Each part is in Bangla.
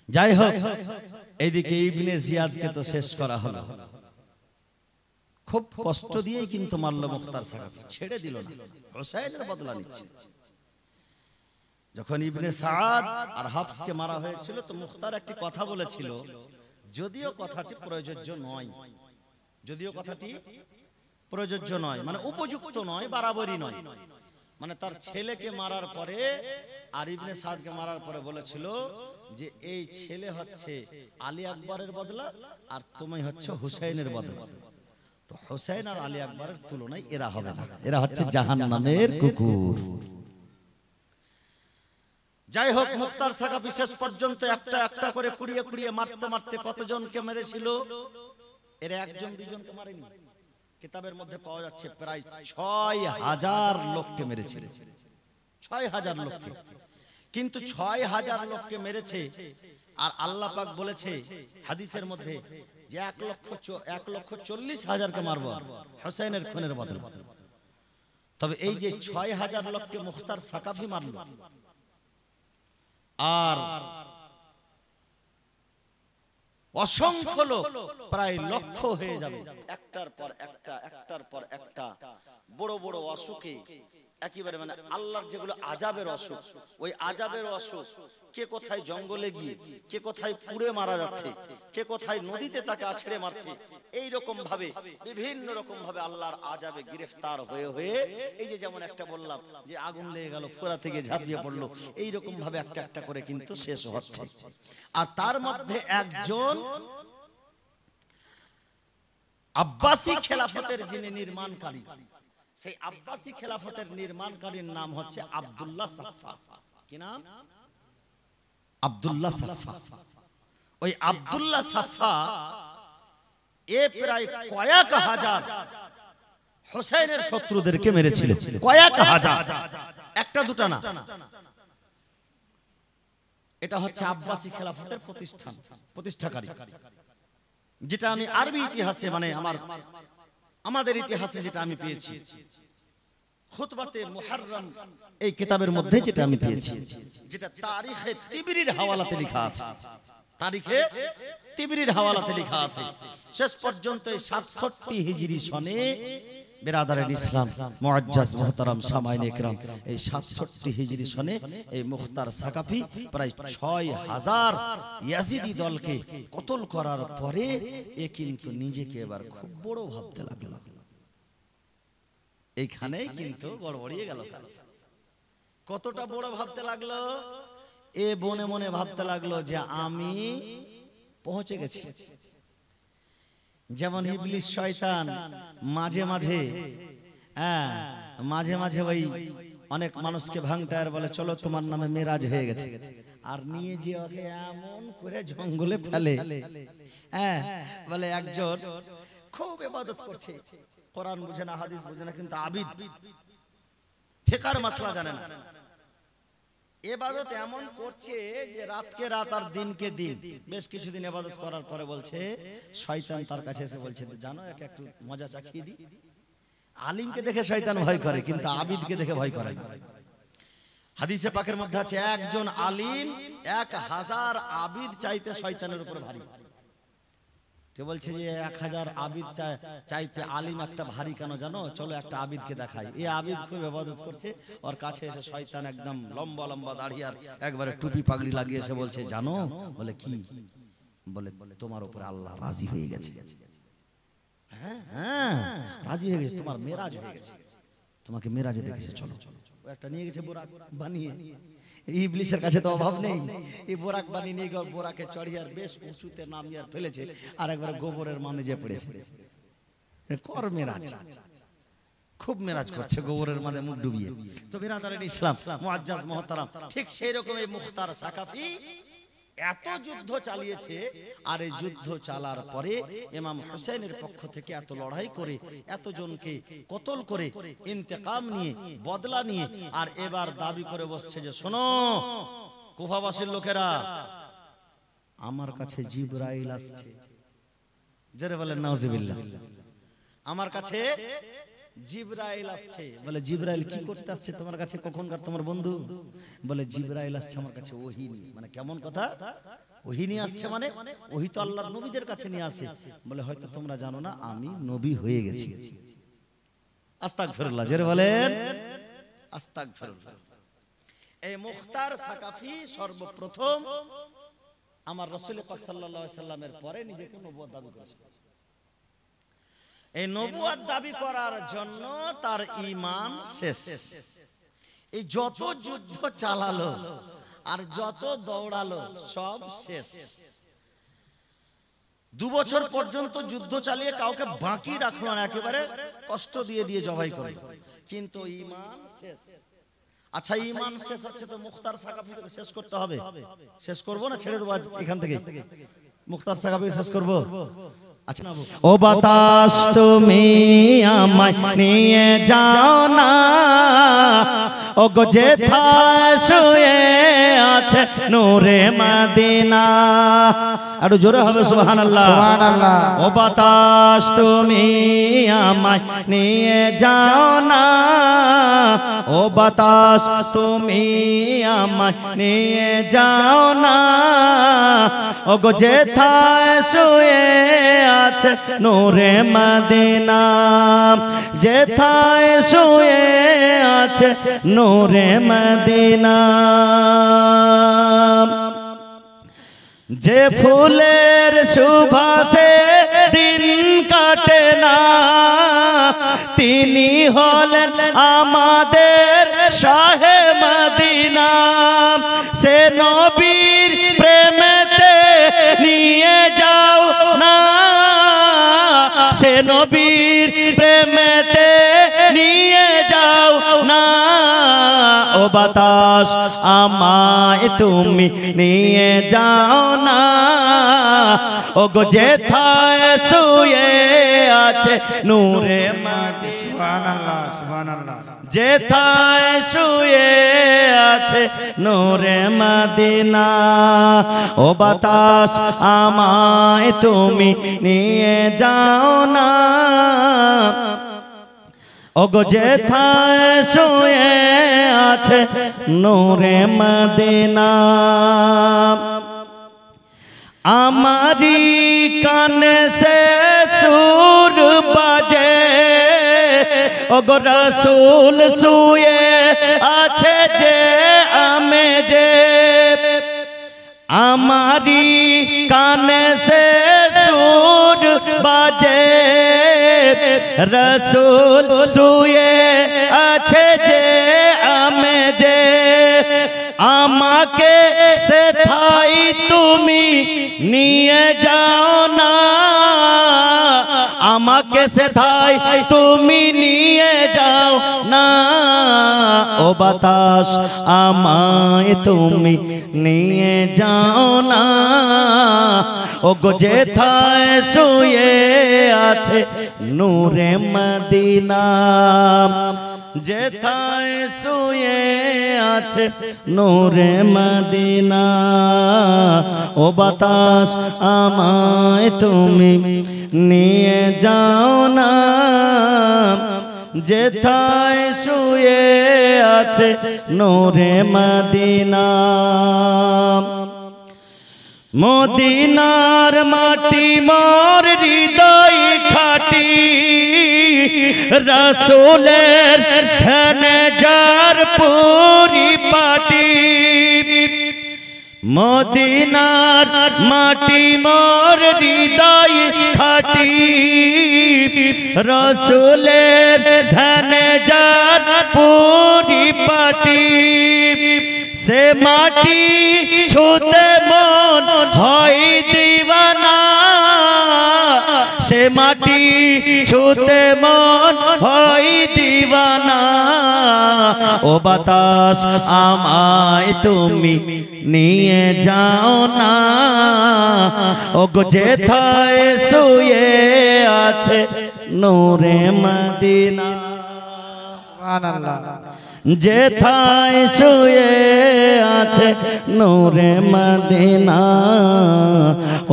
যাই হোক, এইদিকে ইবনে জিয়াদকে তো শেষ করা হলো, খুব কষ্ট দিয়েই কিন্তু মারল মুখতার সাকাফি, ছেড়ে দিল না, হুসাইনের বদলা নিচ্ছে। যখন ইবনে সাদ আর হাফসকে মারা হয়েছিল তো মুখতার একটি কথা বলেছিল, যদিও কথাটি প্রযোজ্য নয়, যদিও কথাটি প্রযোজ্য নয় মানে উপযুক্ত নয়, বারাবরই নয়, মানে তার ছেলেকে মারার পরে আর ইবনে সাদকে মারার পরে বলেছিল যে এই ছেলে হচ্ছে আলী আকবরের বদলা আর তুমি হচ্ছে হুসাইনের বদলা, তো হুসাইন আর আলী আকবরের তুলনায় এরা হবে না, এরা হচ্ছে জাহান্নামের কুকুর। যাই হোক, মুখতার সাকাফি শেষ পর্যন্ত একটা একটা করে কুড়িয়ে কুড়িয়ে মারতে মারতে কতজনকে মেরেছিল? এরা একজন দুজনকে মারেনি, কিতাবের মধ্যে পাওয়া যাচ্ছে প্রায় ৬,০০০ লোককে মেরেছিল, ৬,০০০ লোককে। কিন্তু ৬,০০০ লোককে মেরেছে আর আল্লাহ পাক বলেছে হাদিসের মধ্যে যে ১,৪০,০০০কে মারবো হুসাইনের খুনের বদলে। তবে এই যে ৬,০০০ লোককে মুখতার সাকাফি মারল আর অসংখ্য লোক প্রায় লক্ষ হয়ে যাবে, একটার পর একটা একটার পর একটা বড় বড় অসুখে একেবারে মানে আল্লাহর যেগুলো আযাবের অসুখ, ওই আযাবের অসুখ, কে কোথায় জঙ্গলে গিয়ে, কে কোথায় পুড়ে মারা যাচ্ছে, কে কোথায় নদীতে তাকে আছড়ে মারছে, এই রকম ভাবে বিভিন্ন রকম ভাবে আল্লাহর আযাবে গ্রেফতার হয়ে হয়ে এই যে যেমন একটা বললাম যে আগুন লেগে গেল, ফোরা থেকে ঝাঁপিয়ে পড়লো, এই রকম ভাবে একটা একটা করে কিন্তু শেষ হচ্ছে। আর তার মধ্যে একজন আব্বাসী খেলাফতের যিনি নির্মাণকারী, সেই আব্বাসী খেলাফতের নির্মাণকারীর নাম হচ্ছে আব্দুল্লাহ সাফফা। কি নাম? আব্দুল্লাহ সাফফা। ওই আব্দুল্লাহ সাফফা এ প্রায় কয়েক হাজার হুসাইনের শত্রুদেরকে মেরেছিলেন, কয়েক হাজার, একটা দুটা না। এটা হচ্ছে আব্বাসী খেলাফতের প্রতিষ্ঠাকারী, যেটা আমি আরবি ইতিহাসে মানে আমাদের ইতিহাসে যেটা আমি পেয়েছি, খুতবাতে মুহাররম এই কিতাবের মধ্যে যেটা আমি পেয়েছি, যেটা তারিখে তিবরির হাওয়ালাতে লেখা আছে, তারিখে তিবরির হাওয়ালাতে লেখা আছে। শেষ পর্যন্ত ৬৭ হিজরি সনে বিরাদারান ইসলাম মুআজ্জাজ মুহতারাম সামাইনে ইকরাম, এই ৬৭ হিজরি সনে এই মুখতার সাকাফি প্রায় ৬,০০০ ইয়াজিদি দলকে কতল করার পরে এ কিন্তু নিজেকে এবার খুব বড় ভাবতে লাগলো। এইখানে কিন্তু গড়বড়িয়ে গেল কাজ। কতটা বড় ভাবতে লাগলো? এ মনে মনে ভাবতে লাগলো যে আমি পৌঁছে গেছি। যেমন ইবলিস শয়তান মাঝে মাঝে মাঝে মাঝে ওই অনেক মানুষকে ভাঙটার বলে চলো তোমার নামে মেরাজ হয়ে গেছে, আর নিয়ে যে ওকে এমন করে জঙ্গলে ফেলে, বলে একজন খুব ইবাদত করছে, কোরআন বুঝে না, হাদিস বুঝে না, কিন্তু আবিদ, ফিকহের মাসলা জানে না, ইবাদত এমন করছে যে রাতকে রাত আর দিনকে দিন। বেশ কিছুদিন ইবাদত করার পরে বলছে, শয়তান তার কাছে এসে বলছে জানো একে একটু মজা চাখিয়ে দিই। আলিমকে দেখে শয়তান ভয় করে, কিন্তু আবিদকে দেখে ভয় করে না। হাদিসে পাকের মধ্যে আছে একজন আলিম ১,০০০ আবিদ চাইতে শয়তানের উপর ভারী। কে বলছে যে ১,০০০ আবিদ চাইতে আলিম একটা ভারী কেন জানো? চলো একটা আবিদকে দেখাই। এই আবিদ খুব ইবাদত করছে, ওর কাছে এসে শয়তান একদম লম্বা লম্বা দাড়ি আর একবারে টুপি পাগড়ি লাগিয়ে এসে বলছে জানো? বলে কি? বলে তোমার উপরে আল্লাহ রাজি হয়ে গেছে। হ্যাঁ রাজি হয়ে গেছে, তোমার মেরাজ হয়ে গেছে, তোমাকে মেরাজে ডেকেছে, চলো চলো। ও একটা নিয়ে গেছে বোরাক বানিয়ে, ইবলিসের কাছে তো অভাব নেই, এই বোরাক বানিয়ে নিয়ে গিয়ে বোরাকে চড়িয়ে আর বেশ উঁচুতে নামিয়ে আর ফেলেছে, আর একবার গোবরের মানে যে পড়েছে। কর মেরাজ, খুব মেরাজ করছে গোবরের মানে মুখ ডুবিয়ে। তো বিরাদারান ইসলাম মুআজ্জাজ মুহতারাম, ঠিক সেই রকম এই মুখতার সাকাফি এত যুদ্ধ চালিয়েছে, আর এই যুদ্ধ চালার পরে ইমাম হুসাইনের পক্ষ থেকে এত লড়াই করে এতজনকে কতল করে ইন্তেকাম নিয়ে বদলা নিয়ে আর এবার দাবি করে বসছে যে শোনো কুফাবাসীর লোকেরা, আমার কাছে জিবরাইল আসছে, যারা বলেন নাউজুবিল্লাহ, আমার কাছে জিবরাইল আসছে। বলে জিবরাইল কি করতে আসছে তোমার কাছে, কখনকার তোমার বন্ধু? বলে জিবরাইল আসছে আমার কাছে ওহী নিয়ে। মানে কেমন কথা, ওহী নিয়ে আসছে মানে? ওহী তো আল্লাহর নবীদের কাছে নিয়ে আসে। বলে হয়তো তোমরা জানো না আমি নবী হয়ে গেছি। আস্তাগফিরুল্লাহ, জোরে বলেন আস্তাগফিরুল্লাহ। এই মুখতার সাকাফি সর্বপ্রথম আমার রাসূল পাক সাল্লাল্লাহু আলাইহি সাল্লামের পরে নিজেকে নবুয়ত দাবি করেছে। এই নবুয়ত দাবি করার জন্য তার ঈমান শেষ। এই যত যুদ্ধ চালালো আর যত দৌড়ালো সব শেষ। 2 বছর পর্যন্ত যুদ্ধ চালিয়ে কাউকে বাকি রাখলো না, একেবারে কষ্ট দিয়ে দিয়ে জবাই করলো, কিন্তু ঈমান শেষ। আচ্ছা ঈমান শেষ হচ্ছে তো মুখতার সাকাফিকে শেষ করতে হবে। শেষ করব না ছেড়ে দেবো এখান থেকে? মুখতার সাকাফিকে শেষ করব। আচ্ছা, ও বাতাস তুমি আমায় নিয়ে যাও না, ও গো যেথায় শুয়ে আছে নূরে মদিনা। আরো জোরে হবে সুবহানাল্লাহ, সুবহানাল্লাহ। ও বাতাস তুমি আমায় নিয়ে যাও না, ও বাতাস তুমি আমায় নিয়ে যাও না, ও গো যেথায় শুয়ে আছে নূরে মদিনা, যেথায় শুয়ে আছে নূরে মদিনা। যে ফুলের সুবাসে দিন কাটে না, তিনি হলেন আমাদের শাহে মদিনা। সে নবীর প্রেমেতে নিয়ে যাও না, সে নবীর প্রেমেতে নিয়ে যাও না, ও বাতাস আমায় তুমি নিয়ে যাও না, ও গো যেথায় শুয়ে আছে নূরে মদিনা। সুবহানাল্লাহ, সুবহানাল্লাহ। যেথায় শুয়ে আছে নূরে মদিনা, ও বাতাস আমায় তুমি নিয়ে যাও না, ও গো যেথায় শুয়ে আছে নূরে মদিনা। আমারি কানে সে সুর বাজে, ও গো রাসূল শুয়ে আছে যে আমি যে, আমারি কানে সে সুর বাজে, রাসূল শুয়ে আছে যে আমি যে, আমাকে সেথায় তুমি নিয়ে যাও না, আমাকে সেথায় তুমি নিয়ে যাও না, ও বাতাস আমায় তুমি নিয়ে যাও না, ও গো যেথায় শুয়ে আছে নূরে মদিনা, যেথায় শুয়ে আছে নূরে মদিনা, ও বাতাস আমায় তুমি নিয়ে যাও না, যেথায় শুয়ে আছে নূরে মদিনা। মদিনার মাটি মোর হৃদয় খাটি, রাসূলের ধ্যানে যার পরিপাটি, মদিনার মাটি মোর হৃদয় খাটি, রাসূলের ধ্যানে যার পরিপাটি, সে মাটি ছুতে মন হয় দিওয়ানা, সে মাটি ছুতে মন হয় দিওয়ানা, ও বাতাস আমায় তুমি নিয়ে যাও না, ও গো যেথায় শুয়ে আছে নূরে মদিনা। সুবহানাল্লাহ। যেথায় শুয়ে আছে নূরে মদিনা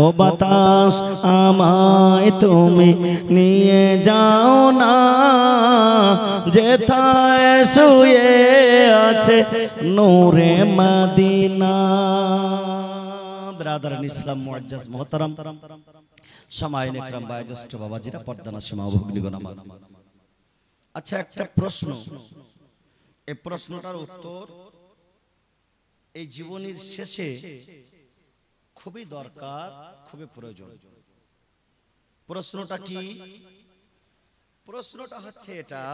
ও বাতাস আমায় তুমি নিয়ে যাও না যেথায় শুয়ে আছে নূরে মদিনা। ব্রাদারান ইসলাম মুআজ্জাজ মুহতারাম সামাইন ইকরাম বায়োজ্যেষ্ঠ বাবাজিরা পর্দানা সীমা ভগ্নিগণ আমার। আচ্ছা একটা প্রশ্ন, এই প্রশ্নটার উত্তর এই জীবনের শেষে খুবই দরকার, খুবই প্রয়োজন। প্রশ্নটা কি? প্রশ্নটা হচ্ছে এটা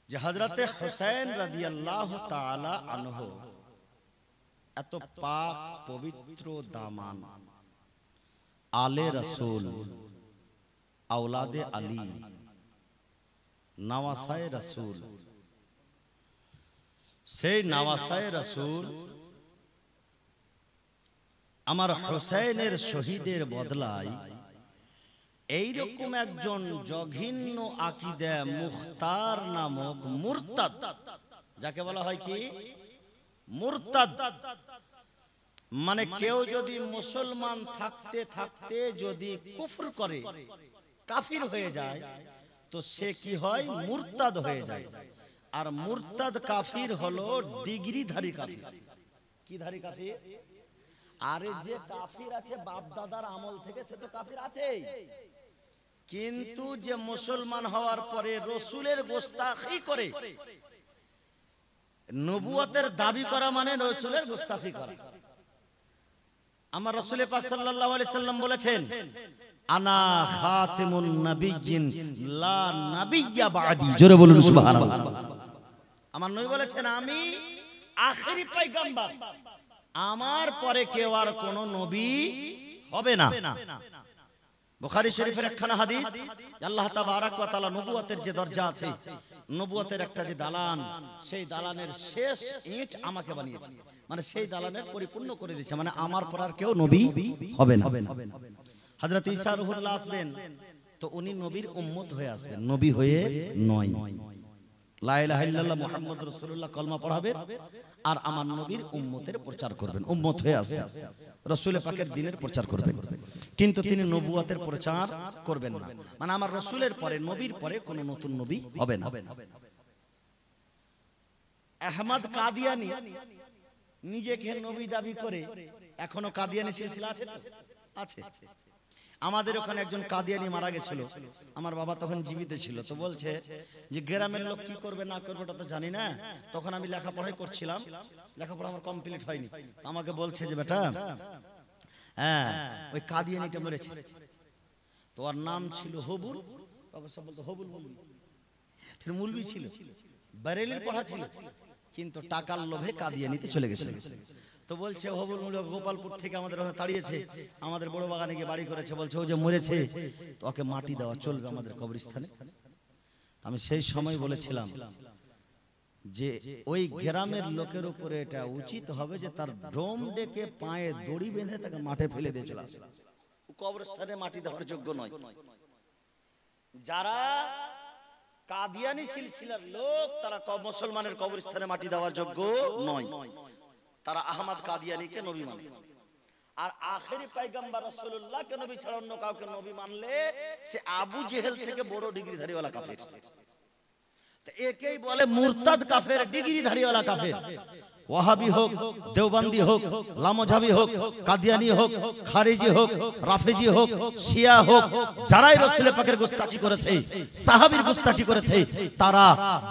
যে হযরতে হুসাইন রাদিয়াল্লাহু তাআলা আনহু এত পাক পবিত্র দামান আলে রাসূল আওলাদে আলী নওয়াসায়ে রাসূল, সেই নওয়াসায়ে রাসূল আমার হুসাইনের শহীদের বদলায় এইরকম একজন জঘন্য আকীদা মুখতার নামক মুরতাদ, যাকে বলা হয় কি মুরতাদ, মানে কেউ যদি মুসলমান থাকতে থাকতে যদি কুফর করে কাফির হয়ে যায় তো সে কি হয়? মুরতাদ হয়ে যায়। আর মুরতাদ কাফির হলো ডিগ্রিধারী কাফির। কি ধারী কাফির? আরে যে কাফির আছে বাপ দাদার আমল থেকে সে তো কাফির আছেই, কিন্তু যে মুসলমান হওয়ার পরে রসুলের গোস্তাখি করে, নবুয়তের দাবি করা মানে রসুলের গোস্তাখি করা। আমার রাসূল পাক সাল্লাল্লাহু আলাইহি সাল্লাম বলেছেন আনা খাতিমুন নাবিয়্যিন লা নাবিয়্যা বা'দি। জোরে বলুন সুবহানাল্লাহ। আমার নবী বলেছেন আমি আখেরি পয়গম্বর, আমার পরে কেউ আর কোন নবী হবে না। বুখারী শরীফের একখানা হাদিস, আল্লাহ তাবারক ওয়া তাআলা নবুয়তের যে দরজা আছে, নবুয়তের একটা যে দালান, সেই দালানের শেষ ইট আমাকে বানিয়েছে, মানে সেই দালানের পরিপূর্ণ করে দিয়েছে, মানে আমার পর আর কেউ নবী হবে না। হযরত ঈসা রূহুল্লাহ আসবেন তো উনি নবীর উম্মত হয়ে আসবেন, নবী হয়ে নয়। লা ইলাহা ইল্লাল্লাহ মুহাম্মাদুর রাসূলুল্লাহ কলমা পড়াবেন আর আমার নবীর উম্মতের প্রচার করবেন, উম্মত হয়ে আসবেন, রাসূল পাকের দ্বীনের প্রচার করবেন, কিন্তু তিনি নবুয়তের প্রচার করবেন না। মানে আমার রাসূলের পরে নবীর পরে কোন নতুন নবী হবে না। আহমদ কাদিয়ানী নিজেকে নবী দাবি করে, এখনো কাদিয়ানী সিলসিলা আছে তো? আছে। আমাদের ওখানে একজন কাদিয়ানী মারা গেছিল, আমার বাবা তখন জীবিত ছিল, তো বলছে যে গ্রামের লোক কি করবে না করবে ওটা তো জানি না, তখন আমি লেখাপড়াই করছিলাম, লেখাপড়া আমার কমপ্লিট হয়নি, আমাকে বলছে যে বেটা হ্যাঁ ওই কাদিয়ানীটা মরেছে, তো ওর নাম ছিল হবুল, অবশ্য বলতো হবুল মৌলভী, ফির মৌলভী ছিল, বারেলির পড়া ছিল, কিন্তু টাকার লোভে কাদিয়ানীতে চলে গেছে। তো বলছে হবুল মৌলভী গোপালপুর থেকে আমাদের তাড়িয়েছে, আমাদের বড় বাগানে গিয়ে বাড়ি করেছে, বলছে ও যে মরেছে তো ওকে মাটি দেওয়া চলবে আমাদের কবরস্থানে। আমি সেই সময় বলেছিলাম যে ওই গ্রামের লোকের উপরে এটা উচিত হবে যে তার ড্রোম ডেকে পায়ে দড়ি বেঁধে তাকে মাঠে ফেলে দিয়ে চলে আসে, কবরস্থানে মাটি দেওয়ার যোগ্য নয়। যারা কাদিয়ানী সিলসিলার লোক তারা মুসলমানের কবরস্থানে মাটি দেওয়ার যোগ্য নয়, তারা আহমদ কাদিয়ানীকে নবী মানে। আর আখেরি পয়গম্বর রাসূলুল্লাহকে নবী ছাড়া অন্য কাউকে নবী মানলে সে আবু জেহেল থেকে বড় ডিগ্রিধারীওয়ালা কাফের। তো একেই বলে মুরতাদ কাফের, ডিগ্রিধারীওয়ালা কাফের। ওয়াহাবি হোক, দেওবন্দি হোক, লামোঝাবি হোক, কাদিয়ানী হোক, খারিজি হোক, রাফেজি হোক, শিয়া হোক, যারাই রাসূল পাকের গোস্তাখি করেছে, সাহাবীর গোস্তাখি করেছে, তারা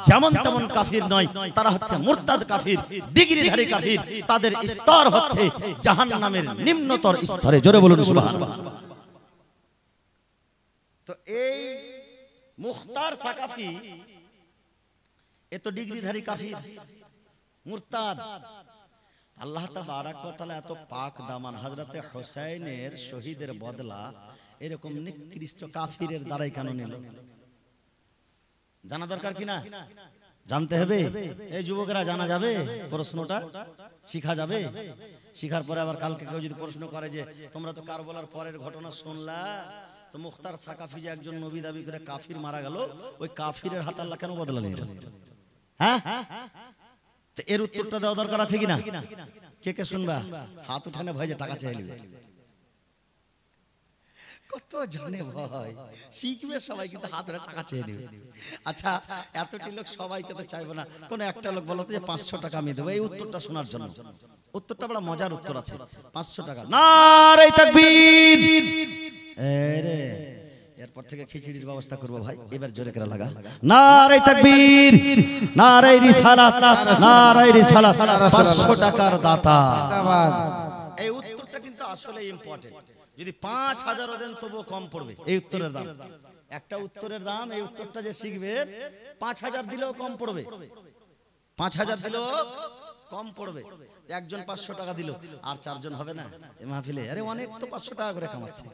যেমন তেমন কাফির নয়, তারা হচ্ছে মুরতাদ কাফির, ডিগ্রিধারী কাফির। তাদের স্তর হচ্ছে জাহান্নামের নিম্নতর স্তরে। জোরে বলুন সুবহানাল্লাহ। তো এই মুখতার সাকাফি এ তো ডিগ্রিধারী কাফির, মুরতাদ। আল্লাহ তাবারক ওয়া তাআলা এত পাক দামান হযরতে হুসাইনের শহীদের বদলা এরকম নিকৃষ্ট কাফিরের দ্বারাই কেন নিল? জানা দরকার কি না? জানতে হবে। এই যুবকরা জানা যাবে, প্রশ্নটা শিখা যাবে। শিখার পরে আবার কালকে কেউ যদি প্রশ্ন করে যে তোমরা তো কারবালার পরের ঘটনা শুনলা, তো মুখতার সাকাফি যে একজন নবী দাবি করে কাফির মারা গেল, ওই কাফিরের হাত আল্লাহ কেন বদলালেন? হ্যাঁ, তো এর উত্তরটা দেওয়া দরকার আছে কিনা? কে কে শুনবা? হাত উঠানে ভয় যে টাকা চাইলে। কত জানে ভাই, শিখবে সবাই কিন্তু হাত ধরে টাকা চেয়ে নেবে। আচ্ছা, এতটি লোক সবাইকে তো চাইবো না, কোন একটা লোক বলো তো যে 500 টাকা আমি দেবো এই উত্তরটা শোনার জন্য। উত্তরটা বড় মজার উত্তর আছে, 500 টাকা। নারে তাকবীর। আরে এরপর থেকে খিচুড়ির ব্যবস্থা করবো ভাই, এবার জোরে করে লাগা। নারে তাকবীর, নারে রিসালাত, নারে রিসালাত। 500 টাকার দাতা। এই উত্তরটা কিন্তু আসলে ইম্পর্টেন্ট। যদি 5000 দেন তবুও কম পড়বে এই উত্তরের দাম। একটা উত্তরের দাম, এই উত্তরটা যে শিখবে 5000 দিলেও কম পড়বে, 5000 দিলেও কম পড়বে। একজন 500 টাকা দিল, আর 4 জন হবে না এই মাহফিলে? আরে অনেক তো 500 টাকা করে কামাচ্ছে।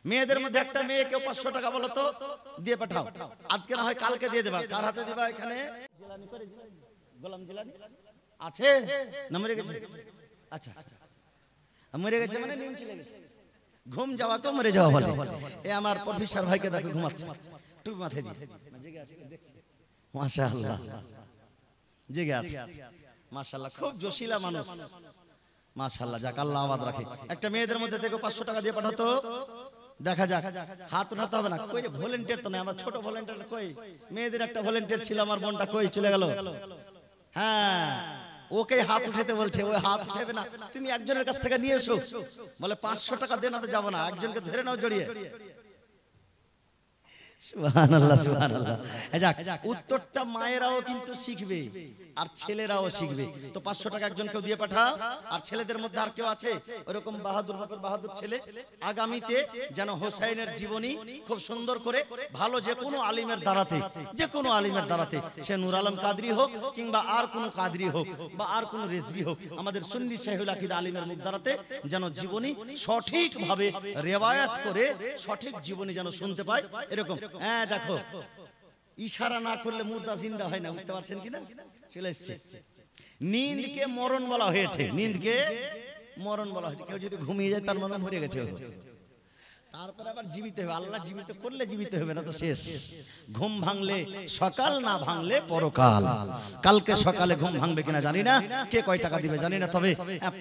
মেয়েদের মধ্যে একটা মেয়েকেও 500 টাকা বলো তো দিয়ে পাঠাও, আজকে না হয় কালকে দিয়ে দেবা। কার হাতে দিবা? এখানে জিলানি করে, গোলাম জিলানি আছে না? মরে গেছে? আচ্ছা, মরে গেছে মানে নিয়ম চলে গেছে। ঘুম যাওয়া তো মরে যাওয়া বলে। এ আমার প্রফেসর ভাইকে দেখো ঘুমাচ্ছে, টুপি মাথায় দিয়ে। জেগে আছে দেখছি, মাশাআল্লাহ জেগে আছে, মাশাআল্লাহ খুব জোশিলা মানুষ, মাশাআল্লাহ। যাক আল্লাহ আবাদ রাখে। একটা মেয়েদের মধ্যে থেকে 500 টাকা দিয়ে পাঠাতো, দেখা যাক। হাত উঠাতে হবে না, কই ভলান্টিয়ার তো নাই, আমার ছোট ভলান্টিয়ার কই? মেয়েদের একটা ভলান্টিয়ার ছিল, আমার বোনটা কই চলে গেল? হ্যাঁ, ওকে হাত উঠাতে বলছে, ওই হাত উঠাবে না। তুমি একজনের কাছ থেকে নিয়ে এসো, বলে 500 টাকা দেন, না যাবো না, একজনকে ধরে নাও জড়িয়ে। সুবহানাল্লাহ, সুবহানাল্লাহ। যাক, উত্তরটা মায়েরাও কিন্তু শিখবে আর ছেলেরাও শিখবে। তো 500 টাকা একজনকেও দিয়ে পাঠাও। আর ছেলেদের মধ্যে আর কেউ আছে ওরকম বাহাদুর বাপের বাহাদুর ছেলে, আগামীতে যেন হোসাইনের জীবনী খুব সুন্দর করে ভালো যে কোনো আলিমের দ্বারাতে, যে কোনো আলিমের দ্বারাতে, সে নূর আলম কাদরি হোক কিংবা আর কোনো কাদরি হোক বা আর কোনো রেজভি হোক, আমাদের সুন্নি শাইখুল আকীদা আলিমের মুখ দ্বারাতে যেন জীবনী সঠিকভাবে রিওয়ায়াত করে সঠিক জীবনী যেন শুনতে পায়, এরকম। হ্যাঁ দেখো, ইশারা না করলে মুর্দা জিন্দা হয় না, বুঝতে পারছেন কিনা? চলে এসছে। নিন্দকে মরণ বলা হয়েছে, নিন্দকে মরণ বলা হয়েছে। কেউ যদি ঘুমিয়ে যায় তার মানে মরে গেছে, তারপর আবার জীবিত হবে। আল্লাহ জীবিত করলে জীবিত হবে, না তো শেষ। ঘুম ভাঙলে সকাল, না ভাঙলে পরকাল। কালকে সকালে ঘুম ভাঙবে কিনা জানি না, কে কয় টাকা দিবে জানি না, তবে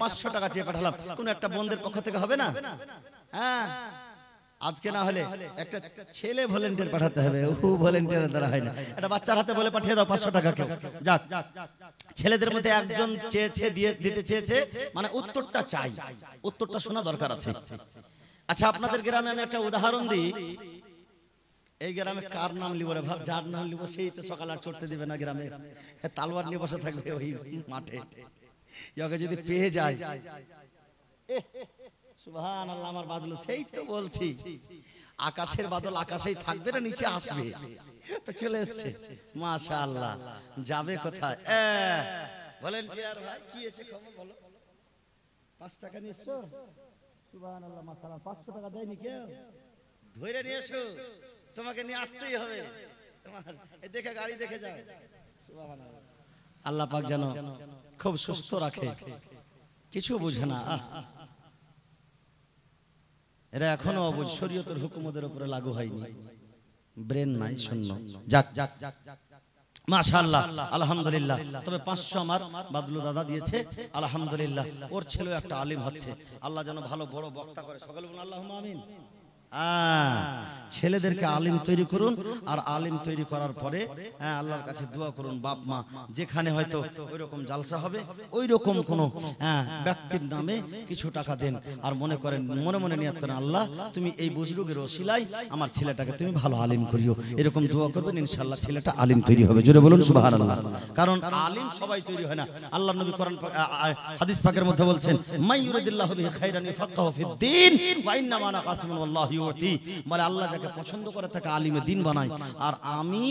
500 টাকা চেয়ে পাঠালাম। কোন একটা বন্ধের পক্ষ থেকে হবে না? হ্যাঁ, আজকে না হলে একটা ছেলে ভলান্টিয়ার পাঠাতে হবে, ও ভলান্টিয়ারের দ্বারা হয় না। একটা বাচ্চার হাতে বলে পাঠিয়ে দাও 500 টাকা কেউ। যাক, ছেলেদের মধ্যে একজন চেয়েছে, দিতে চেয়েছে, মানে উত্তরটা চাই, উত্তরটা শোনা দরকার আছে। আচ্ছা, আপনাদের গ্রামে আমি একটা উদাহরণ দিই। এই গ্রামে কার নাম লিব রে ভাব? যার নাম লিব সেই তো সকাল আর চড়তে দিবে না গ্রামে, তালওয়ার নিয়ে বসে থাকবে ওই মাঠে। ওকে যদি পেয়ে যায়, সুবহানাল্লাহ, আমার বাদল, সেই তো বলছি, আকাশের বাদল আকাশেই থাকবে না, নিচে আসবে। তো চলে এসছে, মাশাআল্লাহ। যাবে কোথায়? ভলান্টিয়ার ভাই, কি আছে খবর বলো? 5 টাকা নিয়েছো? সুবহানাল্লাহ, মাশাআল্লাহ। 500 টাকা দেয়নি কেউ? ধরে নিয়ে এসো, তোমাকে নিয়ে আসতেই হবে। এই দেখে গাড়ি দেখে যাও। সুবহানাল্লাহ। আল্লাহ পাক যেন খুব সুস্থ রাখে, কিছু বুঝে না। এরা এখনো অবুঝ, শরীয়তের হুকুম ওদের উপরে লাগু হয়নি, ব্রেন নাই, শূন্য। যাক যাক, মাশাআল্লাহ, আলহামদুলিল্লাহ। তবে 500 আমার বাদলু দাদা দিয়েছে, আলহামদুলিল্লাহ। ওর ছেলে একটা আলিম হচ্ছে, আল্লাহ যেন ভালো বড় বক্তা করে, সকলে বলুন আল্লাহুম্মা আমিন। ছেলেদেরকে আলিম তৈরি করুন, আর আলিম তৈরি করার পরে আল্লাহর কাছে দোয়া করুন, বাপ মা যেখানে হয়তো ওই রকম জালসা হবে, ওই রকম কোন ব্যক্তির নামে কিছু টাকা দেন, আর মনে করেন, মনে মনে নিয়ত করেন, আল্লাহ তুমি এই বুজরুগের ওসিলায় আমার ছেলেটাকে তুমি ভালো আলিম করিও, এরকম দোয়া করবেন, ইনশাআল্লাহ ছেলেটা আলিম তৈরি হবে। জোরে বলুন সুবহানাল্লাহ। কারণ আলিম সবাই তৈরি হয় না। আল্লাহর নবী কোরআন হাদিস পাকের মধ্যে বলছেন, মাই ইউরিদিল্লাহু বিহি খাইরান ইয়াফাক্কাহু ফিদ-দীন ওয়া ইন্নামা আনা কাসিমুন ওয়াল্লাহু ইউতি। মানে আল্লাহ যাকে পছন্দ করে তাকে আলিমে দ্বীন বানায়, আর আমি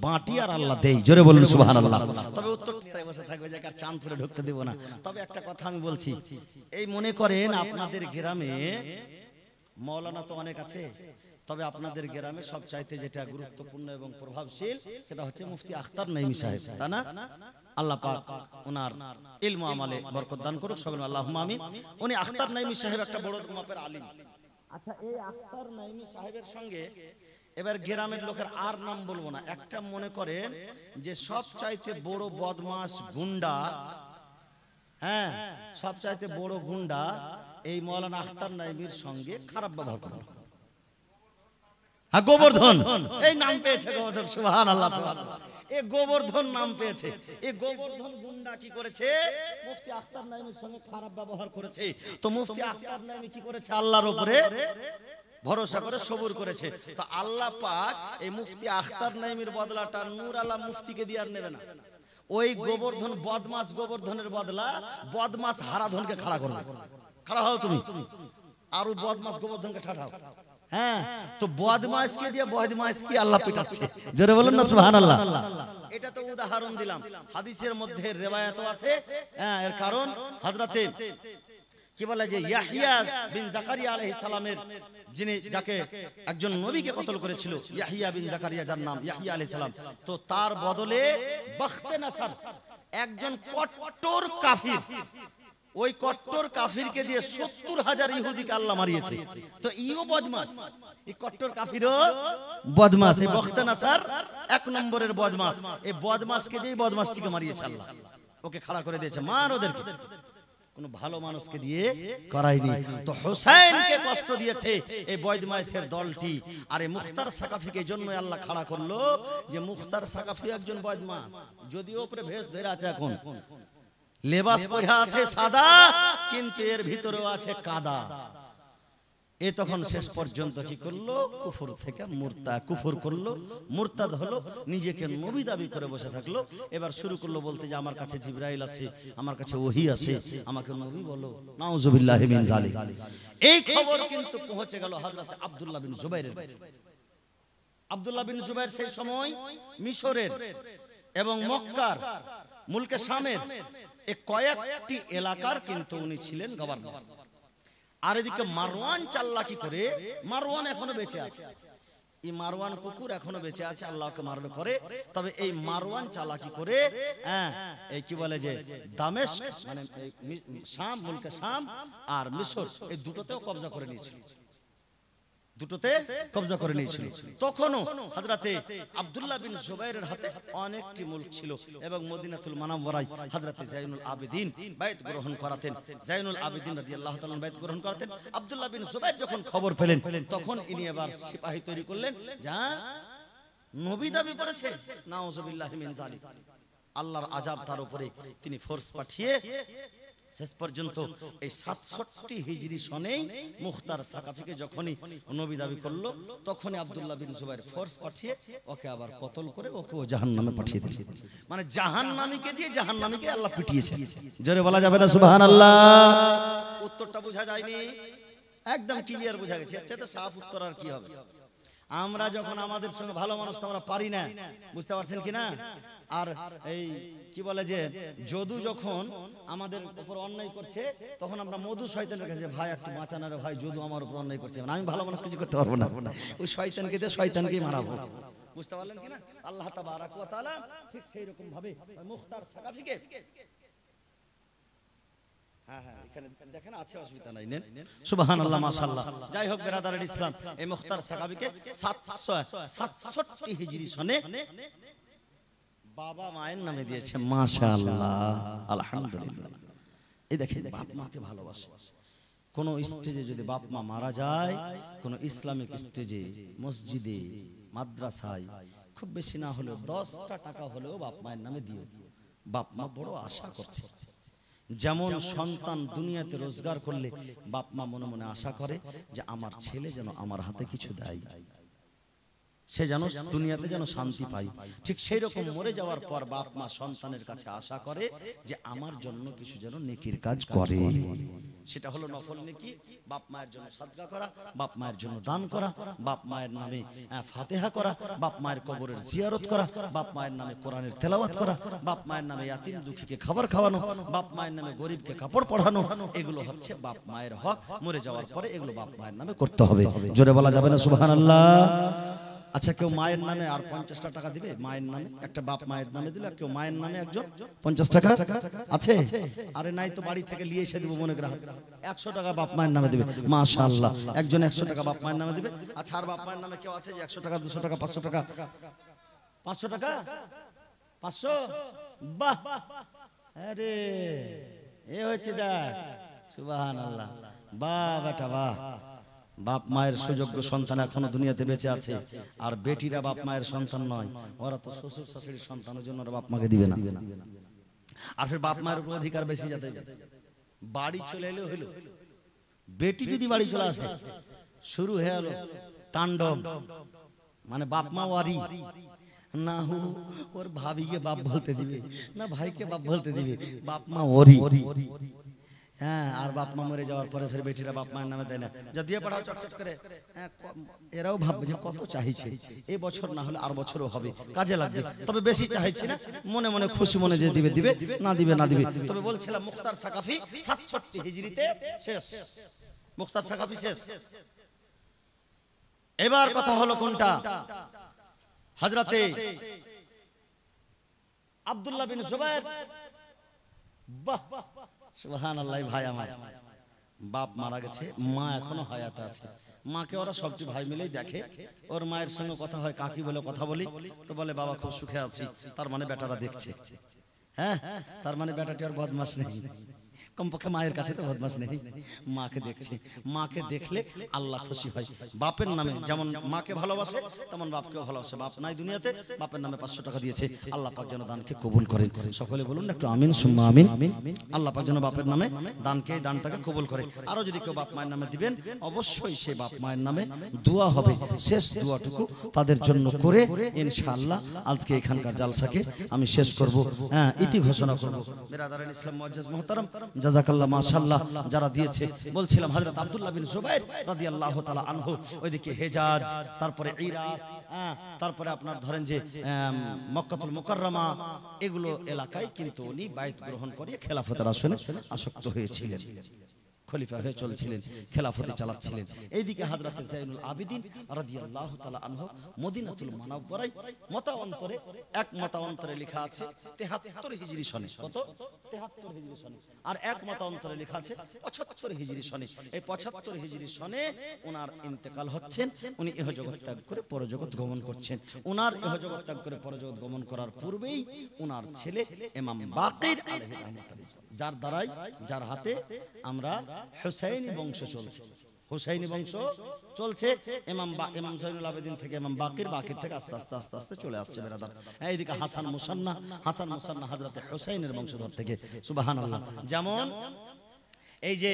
বাটি আর আল্লাহ দেই। জোরে বলুন সুবহানাল্লাহ। তবে উত্তরটাই বসে থাকবে, যে আর চাঁদ তুলে ঢুকতে দেব না। তবে একটা কথা আমি বলছি, এই মনে করেন আপনাদের গ্রামে মাওলানা তো অনেক আছে, তবে আপনাদের গ্রামে সবচাইতে যেটা গুরুত্বপূর্ণ এবং প্রভাবশীল সেটা হচ্ছে মুফতি আখতার নাইমি সাহেব, তাই না? আল্লাহ পাক ওনার ইলম আমলে বরকত দান করুক, সকলে আল্লাহুম্মা আমিন। উনি আখতার নাইমি সাহেব একটা বড় মাপের আলিম, আচ্ছা, এই আখতার নাইমি সাহেবের সঙ্গে এবার গ্রামের লোকের আর নাম বলবো না, একটা মনে করেন যে সবচাইতে বড় বদমাস গুন্ডা, হ্যাঁ সবচাইতে বড় গুন্ডা এই মৌলানা আখতার নাইমির সঙ্গে খারাপ ব্যবহার করে। হ্যাঁ, গোবর্ধন এই নাম পেয়েছে, গোবর্ধন, সুবহানাল্লাহ সুবহানাল্লাহ, এই গোবর্ধন নাম পেয়েছে। এই গোবর্ধন গুন্ডা কি করেছে? মুফতি আখতার নাইমির সঙ্গে খারাপ ব্যবহার করেছে। তো মুফতি আখতার নাইমি কি করেছে? আল্লাহর উপরে ভরসা করে সবুর করেছে। তো আল্লাহ পাক এই মুফতি আখতার নাইমির বদলাটা নূর আলা মুফতিকে দিয়ে আর নেবে না। ওই গোবর্ধন বদমাস গোবর্ধনের বদলা বদমাস হারাধনকে খাড়া করবে। খাড়া হও তুমি, আর বদমাস গোবর্ধনকে ঠাঠাও। হ্যাঁ, তো বদমাইশকে দিয়ে বদমাইশকে আল্লাহ পিটাচ্ছে। জোরে বলেন না সুবহানাল্লাহ। এটা তো উদাহরণ দিলাম, হাদিসের মধ্যে রিওয়ায়াতও আছে। হ্যাঁ, এর কারণ হযরতে কি বলে যে ইয়াহইয়া বিন জাকারিয়া আলাইহিস সালামের, যিনি যাকে একজন নবীকে কতল করেছিল, ইয়াহইয়া বিন জাকারিয়া, যার নাম ইয়াহইয়া আলাইহিস সালাম, তো তার বদলে বখতে নাসর একজন কট্টর কাফির, ওই কট্টর কাফিরকে দিয়ে ৭০,০০০ ইহুদিকে আল্লাহ মারিয়েছে। তো ইও বদমাস, এই কট্টর কাফিরও বদমাস। এই বখতে নাসর এক নম্বরের বদমাস। এই বদমাসকে দিয়ে বদমাসটিকে মারিয়েছে আল্লাহ, ওকে খাড়া করে দিয়েছে। মার ওদেরকে, কোন ভালো মানুষকে দিয়ে করায়নি। তো হোসেনকে কষ্ট দিয়েছে এই বদমাইশের দলটি। আর এই মুখতার সাকাফিকে জন্য আল্লাহ খাড়া করলো যে মুখতার সাকাফি একজন বদমাস, যদিও উপরে ভেষ ধরে আছে, এখন লেবাস পরে আছে সাদা, কিন্তু এর ভিতরেও আছে কাদা। এ তখন শেষ পর্যন্ত কি করলো? কুফর থেকে কুফর করলো, মুরতাদ হলো, নিজেকে নবী দাবি করে বসে থাকলো। এবার শুরু করলো বলতে যে আমার কাছে জিবরাইল আছে, আমার কাছে ওহী আছে, আমাকে নবী বলো। নাউযুবিল্লাহি মিন যালিক। এই খবর কিন্তু পৌঁছে গেল হযরত আব্দুল্লাহ বিন জুবাইরের কাছে। আব্দুল্লাহ বিন জুবাইর সেই সময় মিশরের এবং মক্কার, মুলকে শামের এই কয়েকটি এলাকার কিন্তু উনি ছিলেন গভর্নর। আর এদিকে মারওয়ান চাল্লাকি করে, মারওয়ান এখনো বেঁচে আছে, এই মারওয়ান কুকুর এখনো বেঁচে আছে, আল্লাহকে মারবে করে। তবে এই মারওয়ান চালাকি করে, হ্যাঁ এই কি বলে যে দামেস্ক মানে শাম, মুলকে শাম আর মিশর, এই দুটোতেও কবজা করে নিয়েছিল, দুটোতে কবজা করে নিয়েছিল। তখনও হযরতে আব্দুল্লাহ বিন জুবাইরের হাতে অনেকটি মুলক ছিল এবং মদিনাতুল মুনাওয়ারায় হযরতে যায়নুল আবেদিন বাইত গ্রহণ করাতেন। যায়নুল আবেদিন রাদিয়াল্লাহু তাআলা বাইত গ্রহণ করাতেন। আব্দুল্লাহ বিন জুবাইর যখন খবর পেলেন, তখন ইনি এবার সিপাহী তৈরি করলেন, যা নবী দাবি করেছে, নাউযুবিল্লাহি মিন যালিক। আল্লাহর আযাব তার উপরে, তিনি ফোর্স পাঠিয়ে শেষ পর্যন্ত এই ৬৭ হিজরি সনেই মুখতার সাকাফিকে যখনই নবী দাবি করলো, তখনই আব্দুল্লাহ বিন জুবাইর ফোর্স পাঠিয়ে ওকে আবার কতল করে ওকে জাহান্নামে পাঠিয়ে দিল। মানে জাহান্নামীকে দিয়ে জাহান্নামীকে আল্লাহ পিটিয়েছে। জোরে বলা যাবে না সুবহানাল্লাহ? উত্তরটা বোঝা যায়নি? একদম ক্লিয়ার বোঝা গেছে। এর সাফ উত্তর আর কি হবে? আমরা যখন আমাদের সঙ্গে ভালো মানুষ তো আমরা পারি না, বুঝতে পারছেন কিনা? আর এই কি বলে যে যদু যখন আমাদের উপর অন্যায় করছে, তখন আমরা মধু শয়তানের কাছে, ভাই একটু বাঁচানো রে ভাই, যদু আমার উপর অন্যায় করছে, আমি ভালো মানুষ কিছু করতে পারবো না, ওই শয়তানকে দিয়ে শয়তানকেই মারাবো। বুঝতে পারলেন কিনা? আল্লাহ তাবারাক ওয়া তাআলা ঠিক সেই রকম ভাবে মুখতার সাকাফিকে, হ্যাঁ হ্যাঁ এখানে দেখেন আছে, অসুবিধা নাই, নেন সুবহানাল্লাহ মাশাআল্লাহ। যাই হোক বেরাদারের ইসলাম, এই মুখতার সাকাফিকে ৬৭ হিজরি সনে বাবা মায়ের নামে দিয়েছে। মাশাআল্লাহ, আলহামদুলিল্লাহ। এই দেখেন বাপ মাকে ভালোবাসে। কোন স্টেজে যদি বাপ মা মারা যায়, কোন ইসলামিক স্টেজে, মসজিদে, মাদ্রাসায়, খুব বেশি না হলেও 10টা টাকা হলেও বাপ মায়ের নামে দিও। বাপ মা বড় আশা করছে। যেমন সন্তান দুনিয়াতে রোজগার করলে বাপ মা মনে মনে আশা করে যে আমার ছেলে যেন আমার হাতে কিছু দেয়, সে যেন দুনিয়াতে যেন শান্তি পায়। ঠিক সেই রকম মরে যাওয়ার পর বাপ মা সন্তানের কাছে আশা করে যে আমার জন্য কিছু যেন নেকির কাজ করে। সেটা হলো নফল নেকি, বাপ মায়ের জন্য সাদকা করা, বাপ মায়ের জন্য দান করা, বাপ মায়ের নামে ফাতিহা করা, বাপ মায়ের কবরের জিয়ারত করা, বাপ মায়ের নামে কোরআনের তেলাওয়াত করা, বাপ মায়ের নামে ইয়াতিম দুঃখীকে খাবার খাওয়ানো, বাপ মায়ের নামে গরিবকে কাপড় পরানো। এগুলো হচ্ছে বাপ মায়ের হক। মরে যাওয়ার পরে এগুলো বাপ মায়ের নামে করতে হবে। জোরে বলা যাবে না সুবহানাল্লাহ? আচ্ছা, কেউ মায়ের নামে আর 50টা টাকা দিবে? মায়ের নামে একটা বাপ মায়ের নামে দিল, কেউ মায়ের নামে একজন 50 টাকা আছে? আরে নাই তো, বাড়ি থেকে নিয়ে এসে দেবো মনে গ্রাহক। 100 টাকা বাপ মায়ের নামে দিবে, মাশাআল্লাহ। একজন 100 টাকা বাপ মায়ের নামে দিবে। আচ্ছা, আর বাপ মায়ের নামে কেউ আছে যে 100 টাকা, 200 টাকা, 500 টাকা? 500 টাকা, 500? বাহ, আরে এ হচ্ছে দেখ, সুবহানাল্লাহ। বাহ বেটা বাহ। বাপ মায়ের সুযোগ্য সন্তান এখনো দুনিয়াতে বেঁচে আছে, আর বেটিরা বাপ মায়ের সন্তান নয়, ওরা তো শ্বশুর শাশুড়ির সন্তান, ওই জন্য ওরা বাপ মাকে দিবে না। আর ফের বাপ মায়ের উপর অধিকার বেশি, যাতে বাড়ি চলে এলে হইলো। বেটি যদি বাড়ি চলে আসে, শুরু হয়ে গেল তাণ্ডব। মানে বাপ মা ওয়ারি না, ওর ভাবিকে বাপ বলতে দিবে না, ভাইকে বাপ বলতে দিবে, বাপ মা ওরি। হ্যাঁ, আর বাপ মা মরে যাওয়ার পরে ফের বেটিরা বাপ মায়ের নামে দেয় না, যা দিয়ে পাঠাও চটচট করে। এরাও ভাববে যে কত চাইছে, এই বছর না হলে আর বছরও হবে, কাজে লাগবে, তবে বেশি চাইছি না, মনে মনে খুশি মনে যে দিবে দিবে, না দিবে না দিবে। তবে বলছিলাম মুখতার সাকাফি 67 হিজরিতে শেষ, মুখতার সাকাফি শেষ। এবার কথা হলো কোনটা? হযরতে আব্দুল্লাহ বিন জুবায়ের। বাহ, সুবহানাল্লাহ। ভাই আমার, বাপ মারা গেছে, মা এখনো হায়াতে আছে। মাকে ওরা সবটি ভাই মিলেই দেখে। ওর মায়ের সঙ্গে কথা হয়, কাকি বলে কথা বলি, তো বলে বাবা খুব সুখে আছি। তার মানে বেটারা দেখছে। হ্যাঁ, তার মানে বেটাটি আর বদমাশ নেই, কমপক্ষে মায়ের কাছে তো বদমাশ নেই, মাকে দেখছে। মাকে দেখলে আল্লাহ খুশি হয়। বাপের নামে যেমন মাকে ভালোবাসে, তেমন বাপকেও ভালোবাসে। বাপ নাই দুনিয়াতে, বাপের নামে 500 টাকা দিয়েছে। আল্লাহ পাক যেন দানকে কবুল করেন। সকলে বলুন একটু আমিন সুম্মা আমিন। আল্লাহ পাক যেন বাপের নামে দানকে, দানটাকে কবুল করে। আরো যদি কেউ বাপ মায়ের নামে দিবেন, অবশ্যই সে বাপ মায়ের নামে দোয়া হবে। শেষ দোয়াটুকু তাদের জন্য করে ইনশাআল্লাহ আজকে এখানকার জালসাকে আমি শেষ করব। হ্যাঁ, ইতি ঘোষণা করব। বিরাদারান ইসলাম মুআজ্জাজ মুহতারাম, জাযাকাল্লাহ, মাশাআল্লাহ। যারা দিয়েছে বলছিলাম হযরত আব্দুল্লাহ বিন জুবায়ের রাদিয়াল্লাহু তাআলা আনহু, ওইদিকে হেজাজ, তারপরে ইরাক, তারপরে আপনার ধরেন যে মক্কাতুল মুকাররমা, এগুলো এলাকায় কিন্তু উনি বাইত গ্রহণ করে খেলাফতের আসনে আসক্ত হয়েছিলেন, খলিফা হয়ে চলছিলেন, খেলাফতি চালাচ্ছিলেন। এইদিকে হযরত যায়নুল আবিদিন রাদিয়াল্লাহু তাআলা আনহু মদিনাতুল মুনাওয়ারায় মতান্তরে, এক মতান্তরে লেখা আছে 73 হিজরি সনে। কত? 73 হিজরি সনে। আর এক মতান্তরে লেখা আছে 75 হিজরি সনে। এই 75 হিজরি সনে ওনার ইন্তেকাল হচ্ছেন। উনি ইহজগৎ ত্যাগ করে পরজগৎ গমন করছেন। ওনার ইহজগৎ ত্যাগ করে পরজগৎ গমন করার পূর্বেই ওনার ছেলে ইমাম বাকির আলাইহিস সালাম, যার দ্বারাই, যার হাতে আমরা হুসাইনি বংশ চলছে, হুসাইনি বংশ চলছে। ইমাম যায়নুল আবেদিন থেকে ইমাম বাকির, বাকির থেকে আস্তে আস্তে আস্তে আস্তে চলে আসছে বেরাদার। এইদিকে হাসান মুসান্না, হাসান মুসান্না হযরতে হুসাইনের বংশধর থেকে। সুবহানাল্লাহ। যেমন এই যে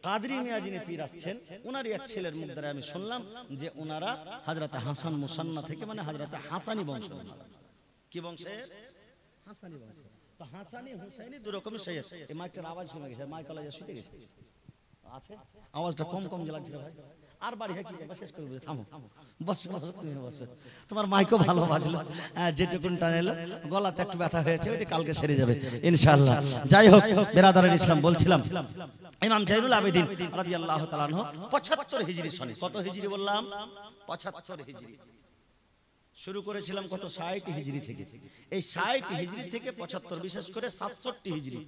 কাদরি মিয়া যিনি পীর আসছেন, ওনারই এক ছেলের মুখ দ্বারা আমি শুনলাম যে ওনারা হযরতে হাসান মুসান্না থেকে, মানে হযরতে হাসানি বংশধর। কি বংশের? হাসানি বংশ। তো হাসানি হুসাইনি দুই রকমের শেষ। এই মাইকটার আওয়াজ শুনে গেছে, মাইক কলেজে শুতে গেছে আছে, আওয়াজটা কম কম যে লাগছিল ভাই। আর বাড়ি কি শেষ করে দিবে, থামো বসো বসো, তুমি বসো। তোমার মাইকও ভালো বাজলো, যেটুকুন টানেলো, গলাতে একটু ব্যথা হয়েছে, ওইটা কালকে সেরে যাবে ইনশাআল্লাহ। যাই হোক বিরাদারান ইসলাম, বলছিলাম ইমাম যায়নুল আবেদিন রাদিয়াল্লাহু তাআলা আনহু 75 হিজরি সনে। কত হিজরি বললাম? 75 হিজরি। শুরু করেছিলাম কত? 60 হিজরি থেকে। এই 60 হিজরি থেকে 75, বিশেষ করে 67 হিজরি,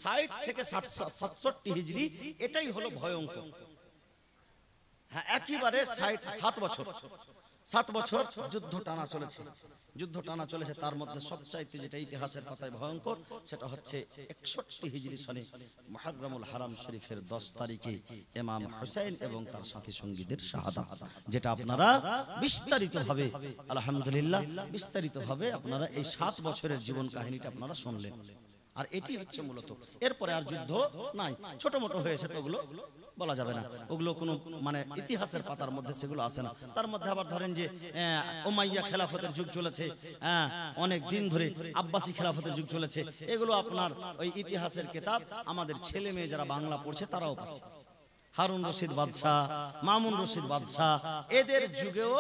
60 থেকে 67 হিজরি, এটাই হলো ভয়ঙ্কর। হ্যাঁ, একেবারে 7 বছর, 7 বছর যুদ্ধ টানা চলেছে, যুদ্ধ টানা চলেছে। তার মধ্যে সবচাইতে যেটা ইতিহাসের পাতায় ভয়ঙ্কর, সেটা হচ্ছে 61 হিজরি সনে মুহররমুল হারাম শরীফের 10 তারিখে ইমাম হুসাইন এবং তার সাথী সঙ্গীদের শাহাদাত, যেটা আপনারা বিস্তারিতভাবে, আলহামদুলিল্লাহ, বিস্তারিতভাবে আপনারা এই 7 বছরের জীবন কাহিনীটা আপনারা শুনলেন। আর এটি হচ্ছে মূলত, এরপরে আর যুদ্ধ নাই, ছোট মোটো হয়েছে, তো ওগুলো বলা যাবে না, ওগুলো কোনো মানে ইতিহাসের পাতার মধ্যে সেগুলো আসে না। তার মধ্যে আবার ধরেন যে উমাইয়া খেলাফতের যুগ চলেছে, অনেক দিন ধরে আব্বাসী খেলাফতের যুগ চলেছে। এগুলো আপনার ওই ইতিহাসের কিতাব আমাদের ছেলে মেয়ে যারা বাংলা পড়ছে তারাও পাচ্ছে। হারুন রশিদ বাদশাহ, মামুন রশিদ বাদশাহ, এদের যুগেও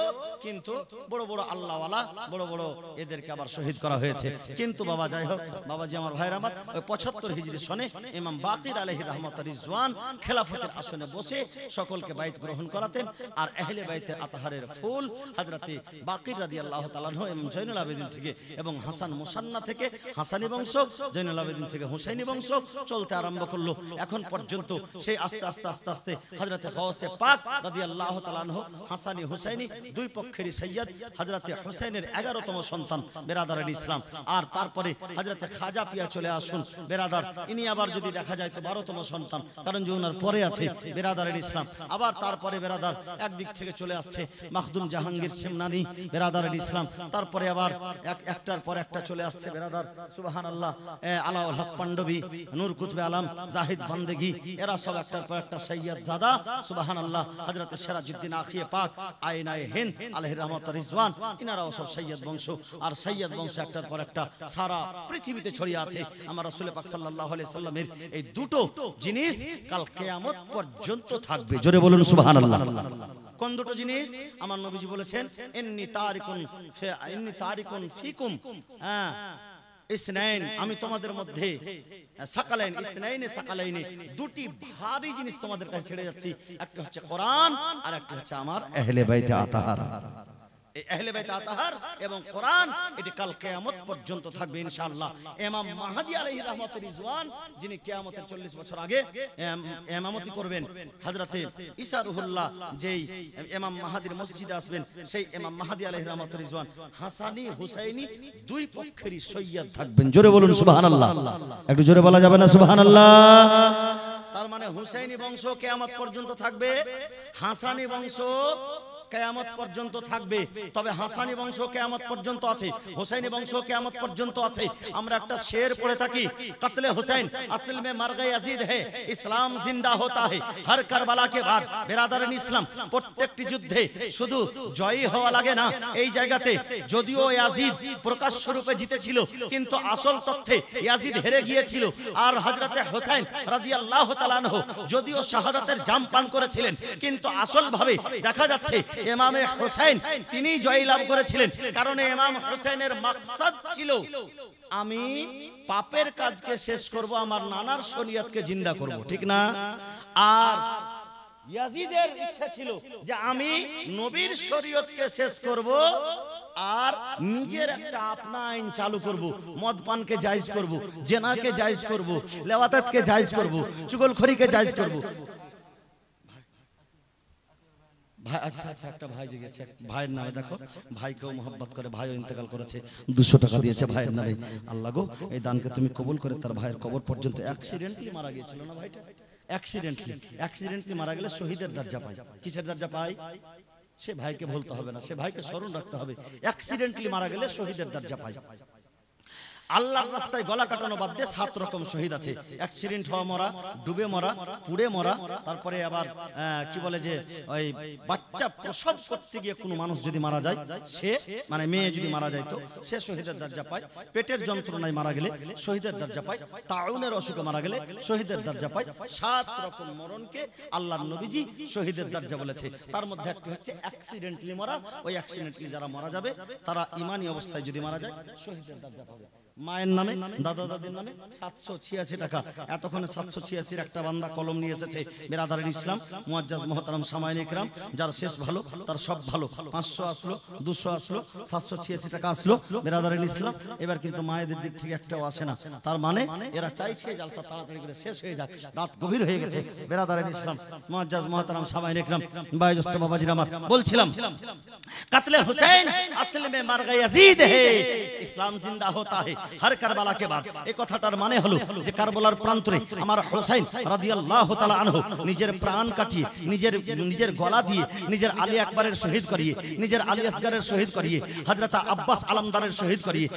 কিন্তু বড় বড় আল্লাহওয়ালা বড় বড় এদেরকে আবার শহীদ করা হয়েছে। কিন্তু বাবা যাই হোক, বাবাজি আমার ভাইরা আমার, ওই 75 হিজরি সনে ইমাম বাকির আলাইহির রাহমাত রিজওয়ান খেলাফতের আসনে বসে সকলকে বাইত গ্রহণ করাতেন। আর আহলে বাইতের আতহারের ফুল হযরতে বাকির রাদিয়াল্লাহু তাআলা আনহু ইমাম জয়নুল আবেদিন থেকে এবং হাসান মুসান্না থেকে হাসানী বংশ, জয়নুল আবেদিন থেকে হুসাইনি বংশ চলতে আরম্ভ করলো। এখন পর্যন্ত সেই আস্তে আস্তে আস্তে আস্তে হযরতে গাউসে পাক রাদিয়াল্লাহু তাআলা আনহু হাসানী হুসাইনি দুই পক্ষেরই সৈয়দ, হযরতে হুসাইনের 11তম সন্তান বেরাদার ইসলাম। আর তারপরে হযরতে খাজা পিয়া চলে আসুন বেরাদার, ইনি আবার যদি দেখা যায় তো 12তম সন্তান, কারণ যে ওনার পরে আছে বেরাদার ইসলাম। আবার তারপরে বেরাদার একদিক থেকে চলে আসছে মাখদুম জাহাঙ্গীর সিমনানি বেরাদার ইসলাম। তারপরে আবার একটার পর একটা চলে আসছে বেরাদার সুবহানাল্লাহ আলাউল হক পান্ডবী, নূর কুতবে আলম, জাহিদ বান্দেগি, এরা সব একটার পর একটা সৈয়দ জাদা সুবহানাল্লাহ। হযরতে সিরাজউদ্দিন আখিয়ে পাক আয়নায়ে হিন্দ আলাইহির রাহমাত রিজওয়ান, ইনারাও সব সৈয়দ বংশ। আর সৈয়দ বংশ একটার পর একটা সারা পৃথিবীতে ছড়িয়ে আছে। আমার রাসূল পাক সাল্লাল্লাহু আলাইহি সাল্লামের এই দুটো জিনিস কাল কিয়ামত পর্যন্ত থাকবে। জোরে বলুন সুবহানাল্লাহ। কোন দুটো জিনিস? আমার নবীজি বলেছেন ইন্নী তারিকুন ফিকুম ইসনাইন, আমি তোমাদের মধ্যে সাকালাইন ইসনাইনে সাকালাইনে দুটি ভারী জিনিস তোমাদের কাছে ছেড়ে যাচ্ছি। একটা হচ্ছে কোরআন আর একটা হচ্ছে আমার আহলে বাইতে আতাহার। এই আহলে বাইত আতাহার এবং কোরআন এটি কাল কিয়ামত পর্যন্ত থাকবে ইনশাআল্লাহ। ইমাম মাহদী আলাইহির রাহমাত রিজওয়ান, যিনি কিয়ামতের 40 বছর আগে ইমামতি করবেন, হযরতে ঈসা রুহুল্লাহ যেই ইমাম মাহদীর মসজিদে আসবেন, সেই ইমাম মাহদী আলাইহির রাহমাত রিজওয়ান হাসানী হুসাইনি দুই পক্ষেরই সৈয়দ থাকবেন। জোরে বলুন সুবহানাল্লাহ। একটু জোরে বলা যাবে না সুবহানাল্লাহ? তার মানে হুসাইনি বংশ কিয়ামত পর্যন্ত থাকবে, হাসানী বংশ কিয়ামত পর্যন্ত থাকবে। তবে হাসানী বংশ কিয়ামত পর্যন্ত আছে, হুসাইনি বংশ কিয়ামত পর্যন্ত আছে। আমরা একটা শের পড়ে থাকি, কতলে হুসাইন আসল মে মর গয়ে ইয়াজিদ হে, ইসলাম জিন্দা হোতা হে হর কারবালা কে বাদ। বেরাদারান ইসলাম, প্রত্যেকটি যুদ্ধে শুধু জয়ী হওয়া লাগে না। এই জায়গাতে যদিও ইয়াজিদ প্রকাশ্য রূপে জিতেছিল, কিন্তু আসল তথ্যে ইয়াজিদ হেরে গিয়েছিল। আর হযরতে হুসাইন রাদিয়াল্লাহু তাআলা আনহু যদিও শাহাদাতের জাম পান করেছিলেন, কিন্তু আসল ভাবে দেখা যাচ্ছে ইমামে হুসাইন তিনি জয় লাভ করেছিলেন। কারণ ইমাম হুসাইনের মাকসাদ ছিল আমি পাপের কাজকে শেষ করব, আমার নানার শরীয়তকে জিন্দা করব, ঠিক না? আর ইয়াজিদের ইচ্ছা ছিল যে আমি নবীর শরীয়তকে শেষ করব আর নিজের একটা আপনা আইন চালু করব, মদ পানকে জায়েজ করব, জেনাকে জায়েজ করব, লেওয়াতাতকে জায়েজ করব, চুগলখড়িকে জায়েজ করব। ভাই আচ্ছা আচ্ছা, একটা ভাই জেগেছে, ভাইয়ের নামে দেখো, ভাইকেও মহব্বত করে, ভাইও ইন্তেকাল করেছে, 200 টাকা দিয়েছে ভাইয়ের নামে। আল্লাহ গো এই দানকে তুমি কবুল করে তার ভাইয়ের কবর পর্যন্ত। অ্যাক্সিডেন্টলি মারা গিয়েছিল না ভাইটা, অ্যাক্সিডেন্টলি মারা গেলে শহীদের দরজা পায়। কিসের দরজা পায়? সে ভাইকে বলতে হবে না, সে ভাইকে স্মরণ রাখতে হবে। অ্যাক্সিডেন্টলি মারা গেলে শহীদের দরজা পায়। আল্লাহর রাস্তায় গলা কাটানো বাদ দিয়ে 7 রকম শহীদ আছে। অ্যাক্সিডেন্ট হওয়া মরা, ডুবে মরা, পুড়ে মরা, তারপরে আবার কি বলে যে ওই বাচ্চা প্রসব করতে গিয়ে কোনো মানুষ যদি মারা যায়, সে মানে মেয়ে যদি মারা যায় তো সে শহীদের দরজা পায়। পেটের যন্ত্রণায় মারা গেলে শহীদের দরজা পায়। তাউনের অসুখে মারা গেলে শহীদের দরজা পায়। 7 রকম মরণকে আল্লাহর নবীজি শহীদের দরজা বলেছে। তার মধ্যে একটা হচ্ছে অ্যাক্সিডেন্টলি মরা। ওই অ্যাক্সিডেন্টলি যারা মারা যাবে তারা ঈমানি অবস্থায় যদি মারা যায় শহীদের দরজা পাবে। মায়ের নামে, দাদা দাদির নামে 786 টাকা। এতক্ষণে 786 একটা বান্দা কলম নিয়ে এসেছে। বেরাদারের ইসলাম মুআজ্জাজ মুহতারাম সামাইন ইকরাম, যার শেষ ভালো তার সব ভালো। 500 আসলো, 200 আসলো, 786 টাকা আসলো বেরাদারের ইসলাম। এবার কিন্তু মায়েদের দিক থেকে একটাও আসে না। তার মানে এরা চাইছে জালসা তাড়াতাড়ি করে শেষ হয়ে যাক, রাত গভীর হয়ে গেছে। বেরাদারের ইসলাম মুআজ্জাজ মুহতারাম সামাইন ইকরাম, বয়োজ্যেষ্ঠ বাবাজির আমার, বলছিলাম কাতলে হুসাইন আসল মে মর গয়ে ইয়াজিদ হে, ইসলাম জিন্দা হোতা হে হর কারবালা কে বাদ। এই কথাটার মানে হলো যে কারবালার প্রান্তরে আমার হুসাইন রাদিয়াল্লাহু তাআলা আনহু নিজের প্রাণ কাটিয়ে, নিজের গলা দিয়ে নিজের আলী আকবরের শহীদ করিয়ে, নিজের আলী আসগরের শহীদ করিয়ে, হযরত আব্বাস আলমদারের শহীদ করিয়ে,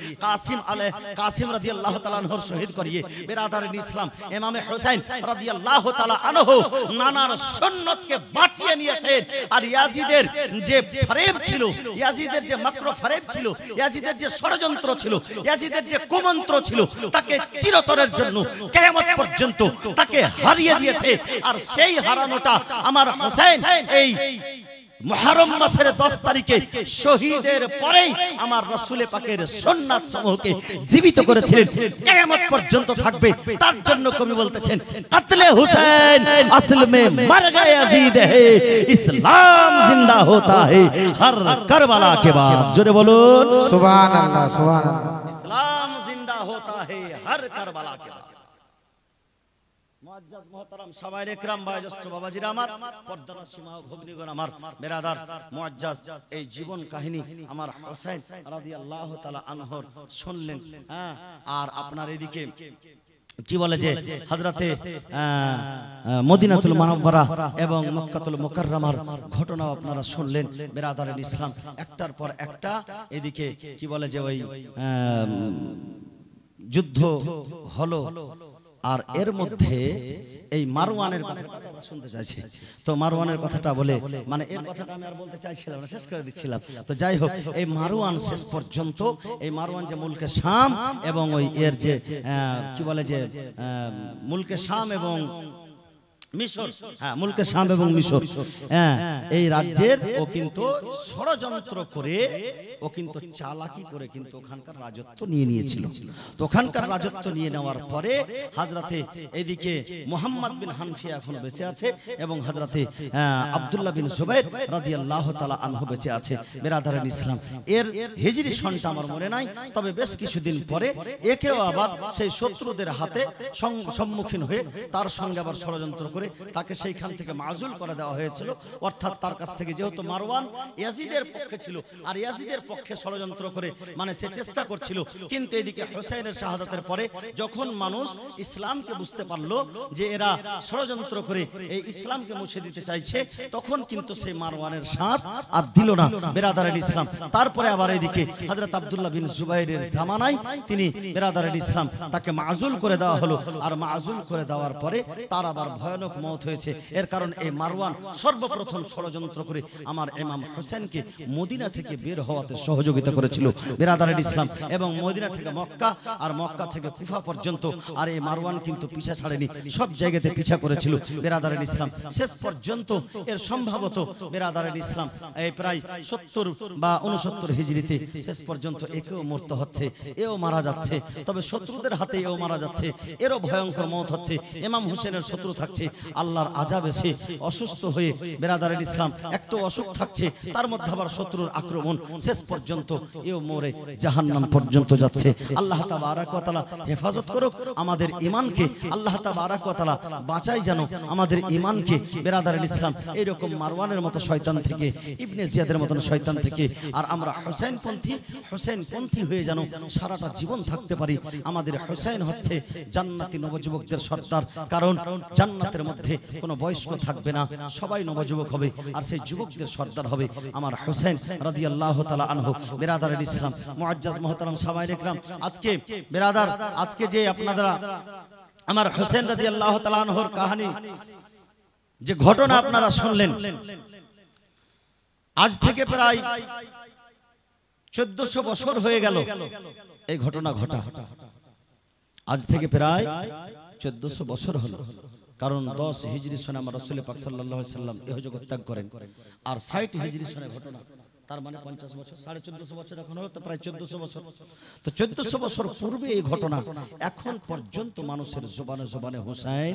কাসিম রাদিয়াল্লাহু তাআলা আনহুর শহীদ করিয়ে, বেরাদারের ইসলাম ইমামে হুসাইন রাদিয়াল্লাহু তাআলা আনহু নানার সুন্নতকে বাঁচিয়ে নিয়েছেন। আর ইয়াজিদের যে ফরেব ছিল, ইয়াজিদের যে মাকরু ফরেব ছিল, ইয়াজিদের যে ষড়যন্ত্র ছিল, ইয়াজিদের যে যে কুমন্ত্র ছিল তাকে চিরতরের জন্য কিয়ামত পর্যন্ত তাকে হারিয়ে দিয়েছে। আর সেই হারানোটা আমার হোসেন এই মুহররম মাসের 10 তারিখে শহীদের পরেই আমার রাসূল পাকের সুন্নাত সমূহকে জীবিত করেছিলেন, কিয়ামত পর্যন্ত থাকবে। তার জন্য কবি বলতেছেন কাতলে হুসैन আসল মে মর গয়ে यजीद है ইসলাম জিন্দা होता है हर करबला के बाद। জোরে বলুন সুবহানাল্লাহ সুবহানাল্লাহ। ইসলাম জিন্দা होता है हर करबला के बाद। মুআজ্জাজ মুহতারাম সাহাবায়ে একরাম বয়োজ্যেষ্ঠ বাবাজিরা আমার, পর্দার সীমা ভগ্নীগণ আমার, বেরাদার মুআজ্জাজ এই জীবন কাহিনী আমার হোসেন রাদিয়াল্লাহু তাআলা আনহুর শুনলেন। আর আপনার এদিকে কি বলে যে হযরতে মদিনাতুল মুনাওয়ারা এবং মক্কাতুল মুকাররমার ঘটনাও আপনারা শুনলেন বেরাদারের ইসলাম। একটার পর একটা এদিকে কি বলে যে ওই যুদ্ধ হলো। আর এর মধ্যে এই মারওয়ানের কথাটা শুনতে চাইছি, তো মারওয়ানের কথাটা বলে মানে এর কথাটা আমি আর বলতে চাইছিলাম না, শেষ করে দিচ্ছিলাম। তো যাই হোক, এই মারওয়ান শেষ পর্যন্ত এই মারওয়ান যে মুলকে শাম এবং ওই এর যে কি বলে যে মুলকে শাম এবং মিশর, মুলকে শাম এবং মিশর, এই রাজ্যের ও কিন্তু ষড়যন্ত্র করে, ও কিন্তু চালাকি করে কিন্তু ওখানকার রাজত্ব নিয়ে নিয়েছিল। তো ওখানকার রাজত্ব নিয়ে নেওয়ার পরে হযরতে এদিকে মুহাম্মদ বিন হানফিয়া এখনো বেঁচে আছে এবং হযরতে আব্দুল্লাহ বিন জুবাইর রাদিয়াল্লাহু তাআলা আনহু বেঁচে আছে। বেরাদারের ইসলাম, এর হিজরি সনটা আমার মনে নাই, তবে বেশ কিছুদিন পরে একেও আবার সেই শত্রুদের হাতে সম্মুখীন হয়ে তার সঙ্গে আবার ষড়যন্ত্র করে তাকে সেইখান থেকে মাযুল করে দেওয়া হয়েছিল। অর্থাৎ তার কাছ থেকে, যেহেতু মারওয়ান ইয়াজিদের পক্ষে ছিল আর ইয়াজিদের পক্ষে ষড়যন্ত্র করে মানে সে চেষ্টা করছিল, কিন্তু এদিকে হোসেনের শাহাদাতের পরে যখন মানুষ ইসলামকে বুঝতে পারলো যে এরা ষড়যন্ত্র করে এই ইসলামকে মুছে দিতে চাইছে, তখন কিন্তু সেই মারওয়ানের সাথ আর দিল না বেরাদারের ইসলাম। তারপরে আবার এদিকে হযরত আব্দুল্লাহ বিন জুবাইরের জামানায় তিনি বেরাদারের ইসলাম তাকে মাযুল করে দেওয়া হলো। আর মাযুল করে দেওয়ার পরে তার আবার ভয়ানক মওত হয়েছে। এর কারণ এই মারওয়ান সর্বপ্রথম ষড়যন্ত্র করে আমার ইমাম হোসেনকে মদিনা থেকে বের হওয়াতে সহযোগিতা করেছিল বেরাদারের ইসলাম, এবং মদিনা থেকে মক্কা আর মক্কা থেকে কুফা পর্যন্ত। আর এই মারওয়ান কিন্তু পিছা ছাড়েনি, সব জায়গাতে পিছা করেছিল বেরাদারের ইসলাম। শেষ পর্যন্ত এর সম্ভবত বেরাদারের ইসলাম এই প্রায় 70 বা 69 হিজরিতে শেষ পর্যন্ত একেও মরতে হচ্ছে, এও মারা যাচ্ছে। তবে শত্রুদের হাতে এও মারা যাচ্ছে, এরও ভয়ঙ্কর মওত হচ্ছে। ইমাম হোসেনের শত্রু থাকছে, আল্লাহর আযাব এসে অসুস্থ হয়ে বেরাদারের ইসলাম একটু অসুখ থাকছে, তার মধ্যে আবার শত্রুর আক্রমণ, শেষ পর্যন্ত এও মরে জাহান্নাম পর্যন্ত যাচ্ছে। আল্লাহ তাবারক ওয়া তাআলা হেফাজত করুক আমাদের ঈমানকে, আল্লাহ তাবারক ওয়া তাআলা বাঁচাই যেন আমাদের ঈমানকে বেরাদারের ইসলাম এইরকম মারওয়ানের মতো শয়তান থেকে, ইবনে জিয়াদের মতো শয়তান থেকে। আর আমরা হোসেনপন্থী হয়ে যেন সারাটা জীবন থাকতে পারি। আমাদের হোসেন হচ্ছে জান্নাতি নবযুবকদের সর্দার, কারণ জান্নাতের মধ্যে কোনো বয়স্ক থাকবে না, সবাই নবযুবক হবে, আর সেই যুবকদের সর্দার হবে আমার হোসেন রাদিয়াল্লাহু তাআলা আনহু। বেরাদারের ইসলাম, মুআজ্জাজ মুহতারাম সাহাবায়ে একরাম, আজকে বেরাদার, আজকে যে আপনারা আমার হোসেন রাদিয়াল্লাহু তাআলা আনহুর কাহিনী যে ঘটনা আপনারা শুনলেন, আজ থেকে প্রায় 1400 বছর হয়ে গেল এই ঘটনা ঘটা। আজ থেকে প্রায় 1400 বছর হলো, কারণ 10 হিজরি সনে আমার রাসূল পাক সাল্লাল্লাহু আলাইহি সাল্লাম এই জগৎ ত্যাগ করেন। আর 60 হিজরি সনে ঘটনা, তার মানে 50 বছর, 1450 বছর এখন হলো, তো প্রায় 1400 বছর। তো 1400 বছর পূর্বে এই ঘটনা, এখন পর্যন্ত মানুষের জবানে জবানে হোসেন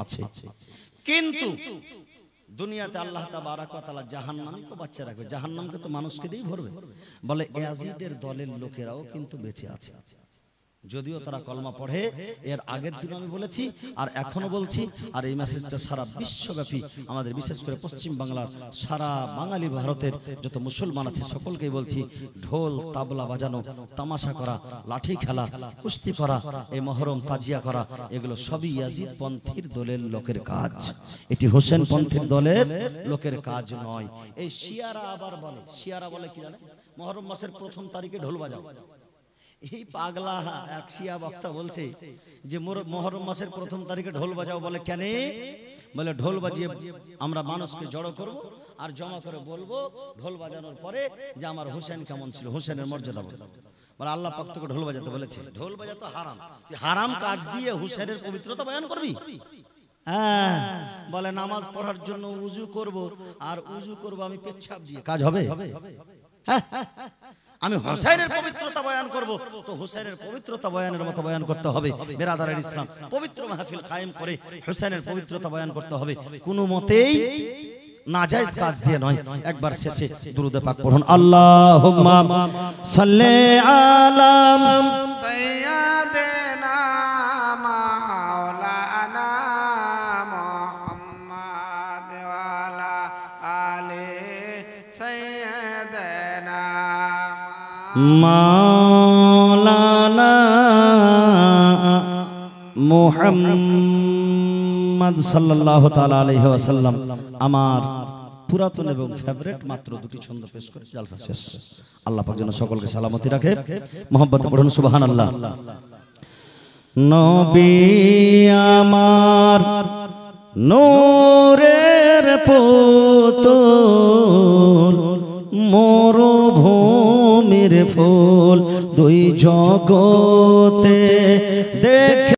আছে। কিন্তু দুনিয়াতে আল্লাহ তাবারক ওয়া তাআলা জাহান্নামকে বাঁচিয়ে রাখবে, জাহান্নামকে তো মানুষকে দিয়েই ভরবে। বলে ইয়াজিদের দলের লোকেরাও কিন্তু বেঁচে আছে, যদিও তারা কলমা পড়ে। এর আগের দিন আমি বলেছি আর এখনো বলছি, আর এই মেসেজটা সারা বিশ্বব্যাপী আমাদের, বিশেষ করে পশ্চিম বাংলার সারা বাঙালি ভারতের যত মুসলমান আছে সকলকেই বলছি, ঢোল তাবলা বাজানো, তামাশা করা, লাঠি খেলা, কুস্তি করা, এই মহরম তাজিয়া করা, এগুলো সবই ইয়াজিদ পন্থীর দলের লোকের কাজ, এটি হোসেন পন্থীর দলের লোকের কাজ নয়। এই শিয়ারা আবার বলে, শিয়ারা বলে কি জানে, মহরম মাসের 1ম তারিখে ঢোল বাজাও। এই পাগলা এক শিয়া বক্তা বলছে যে মুহররম মাসের 1ম তারিখে ঢোল বাজাও। বলে কেন? বলে ঢোল বাজিয়ে আমরা মানুষকে জড়ো করব আর জমা করে বলবো ঢোল বাজানোর পরে যে আমার হোসেন কেমন ছিল, হোসেনের মর্যাদা বলবো। বলে আল্লাহ পাক তোকে ঢোল বাজাতে বলেছে, ঢোল বাজাতে হারাম, তুই হারাম কাজ দিয়ে হুসাইনের পবিত্রতা বয়ান করবি? হ্যাঁ, বলে নামাজ পড়ার জন্য উজু করব, আর উজু করব আমি পেচ্ছাপ দিয়ে, কাজ হবে? হ্যাঁ, আমি হুসাইনের পবিত্রতা বয়ান করব, তো হুসাইনের পবিত্রতা বয়ানের মতো বয়ান করতে হবে। বেরাদারের ইসলাম, পবিত্র মাহফিল কায়েম করে হুসাইনের পবিত্রতা বয়ান করতে হবে, কোনো মতেই নাজায়েজ কাজ দিয়ে নয়। একবার শেষে দুরূদ পাক পড়ুন, আল্লাহুম্মা সাল্লি আলা সাইয়্যিদিনা মাওলানা মুহাম্মাদ ওয়া আলা আলি সাইয়্যিদিনা মাওলানা মুহাম্মদ সাল্লাল্লাহু তাআলা আলাইহি ওয়াসাল্লাম। আমার পুরাতন এবং ফেভারিট মাত্র দুটি ছন্দ পেশ করে জালসা শেষ। আল্লাহ পাক যেন সকলকে সালামতি রাখে। মোহাম্মতে পড়ুন সুবহানাল্লাহ। নবী আমার নূরের পুতুল, মরুভূমির ফুল, দুই জগতে দেখে